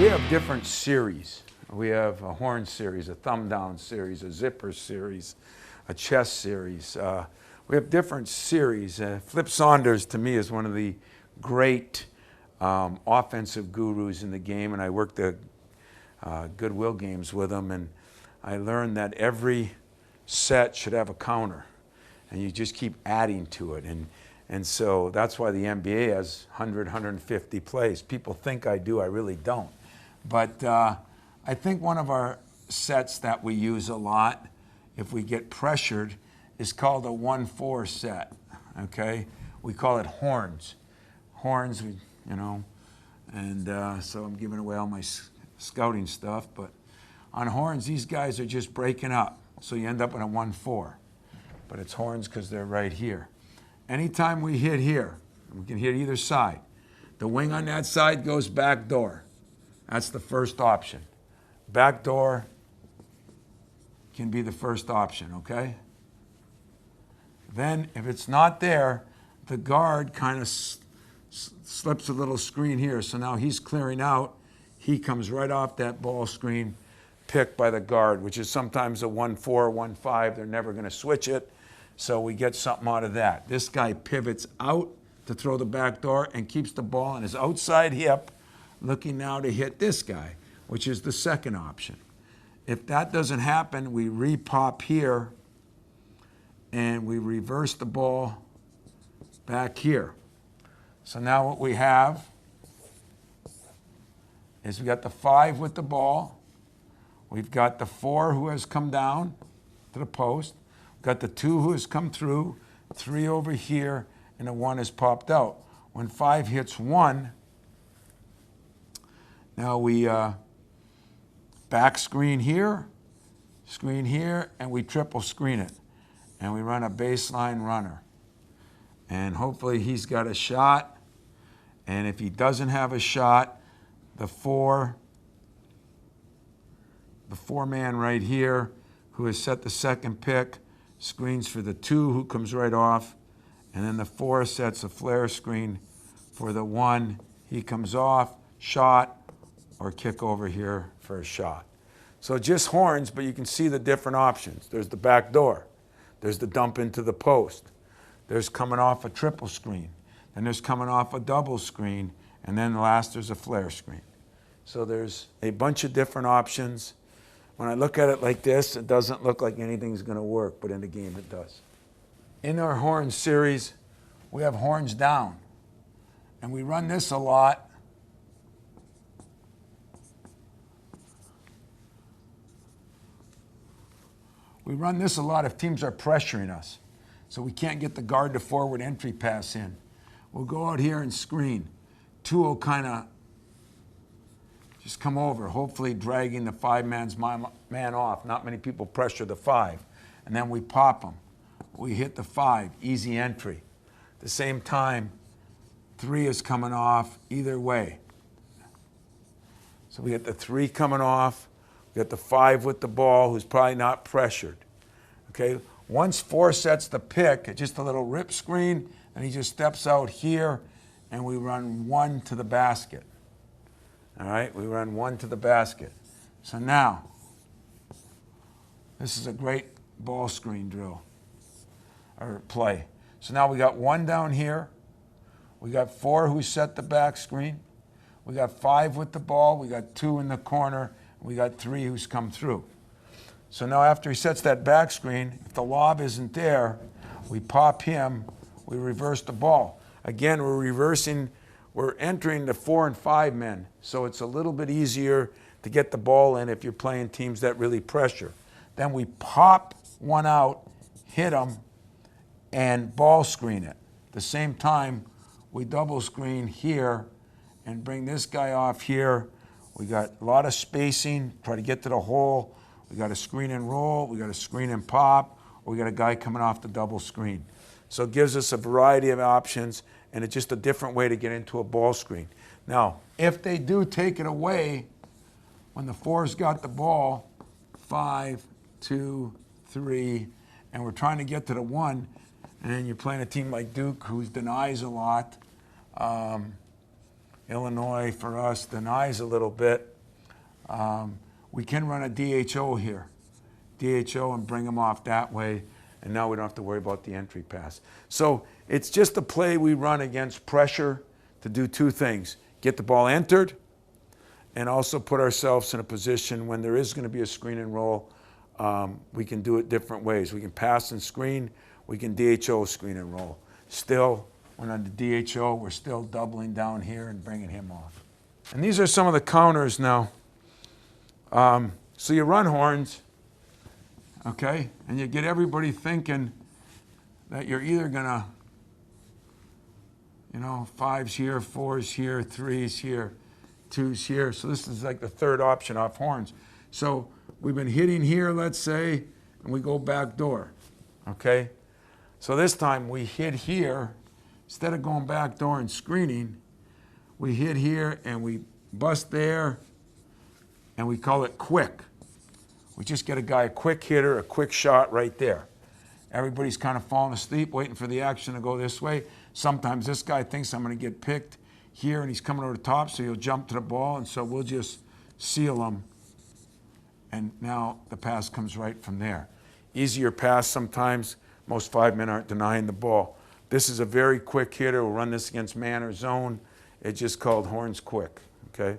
have different series. We have a horn series, a thumb down series, a zipper series, a chest series. We have different series. Flip Saunders, to me, is one of the great offensive gurus in the game, and I worked the Goodwill games with him, and I learned that every set should have a counter, and you just keep adding to it. And so that's why the NBA has 100, 150 plays. People think I do, I really don't. But I think one of our sets that we use a lot, if we get pressured, is called a 1-4 set, okay? We call it horns. Horns, you know, and so I'm giving away all my scouting stuff, but on horns, these guys are just breaking up, so you end up in a 1-4. But it's horns because they're right here. Anytime we hit here, we can hit either side. The wing on that side goes back door. That's the first option. Back door can be the first option, okay? Then, if it's not there, the guard kind of slips a little screen here. So now he's clearing out. He comes right off that ball screen picked by the guard, which is sometimes a 1-4, 1-5. They're never going to switch it. So we get something out of that. This guy pivots out to throw the back door and keeps the ball on his outside hip, looking now to hit this guy, which is the second option. If that doesn't happen, we repop here and we reverse the ball back here. So now what we have is we got the 5 with the ball. We've got the 4 who has come down to the post. We've got the 2 who has come through, 3 over here, and the 1 has popped out. When 5 hits 1, now we back screen here, and we triple screen it. And we run a baseline runner. And hopefully he's got a shot. And if he doesn't have a shot, the 4-man right here, who has set the second pick, screens for the 2 who comes right off. And then the 4 sets a flare screen for the 1. He comes off, shot, or kick over here for a shot. So just horns, but you can see the different options. There's the back door. There's the dump into the post. There's coming off a triple screen. Then there's coming off a double screen. And then last, there's a flare screen. So there's a bunch of different options. When I look at it like this, it doesn't look like anything's going to work, but in the game it does. In our horn series, we have horns down. And we run this a lot. We run this a lot if teams are pressuring us. So we can't get the guard to forward entry pass in. We'll go out here and screen. 2 will kind of just come over, hopefully dragging the 5-man's man off. Not many people pressure the 5. And then we pop them. We hit the 5, easy entry. At the same time, 3 is coming off either way. So we get the 3 coming off. We got the 5 with the ball, who's probably not pressured. Okay, once 4 sets the pick, just a little rip screen, and he just steps out here, and we run 1 to the basket. All right, we run 1 to the basket. So now, this is a great ball screen drill, or play. So now we got 1 down here. We got 4 who set the back screen. We got 5 with the ball. We got 2 in the corner. We got 3 who's come through. So now after he sets that back screen, if the lob isn't there, we pop him, we reverse the ball. Again, we're entering the 4 and 5 men, so it's a little bit easier to get the ball in if you're playing teams that really pressure. Then we pop 1 out, hit him, and ball screen it. At the same time, we double screen here and bring this guy off here. We got a lot of spacing, try to get to the hole. We got a screen and roll, we got a screen and pop, or we got a guy coming off the double screen. So it gives us a variety of options, and it's just a different way to get into a ball screen. Now, if they do take it away, when the 4's got the ball, 5, 2, 3, and we're trying to get to the 1, and you're playing a team like Duke who denies a lot. Illinois, for us, denies a little bit. We can run a DHO here. DHO and bring them off that way, and now we don't have to worry about the entry pass. So it's just a play we run against pressure to do two things: get the ball entered, and also put ourselves in a position when there is going to be a screen and roll. We can do it different ways. We can pass and screen. We can DHO screen and roll. Still, when on the DHO, we're still doubling down here and bringing him off. And these are some of the counters now. So you run horns, okay, and you get everybody thinking that you're either gonna, you know, 5's here, 4's here, 3's here, 2's here. So this is like the third option off horns. So we've been hitting here, let's say, and we go back door, okay? So this time we hit here. Instead of going back door and screening, we hit here and we bust there, and we call it quick. We just get a guy, a quick hitter, a quick shot right there. Everybody's kind of falling asleep, waiting for the action to go this way. Sometimes this guy thinks I'm going to get picked here, and he's coming over the top, so he'll jump to the ball, and so we'll just seal him. And now the pass comes right from there. Easier pass sometimes. Most 5 men aren't denying the ball. This is a very quick hitter. We'll run this against man or zone. It's just called horns quick, okay?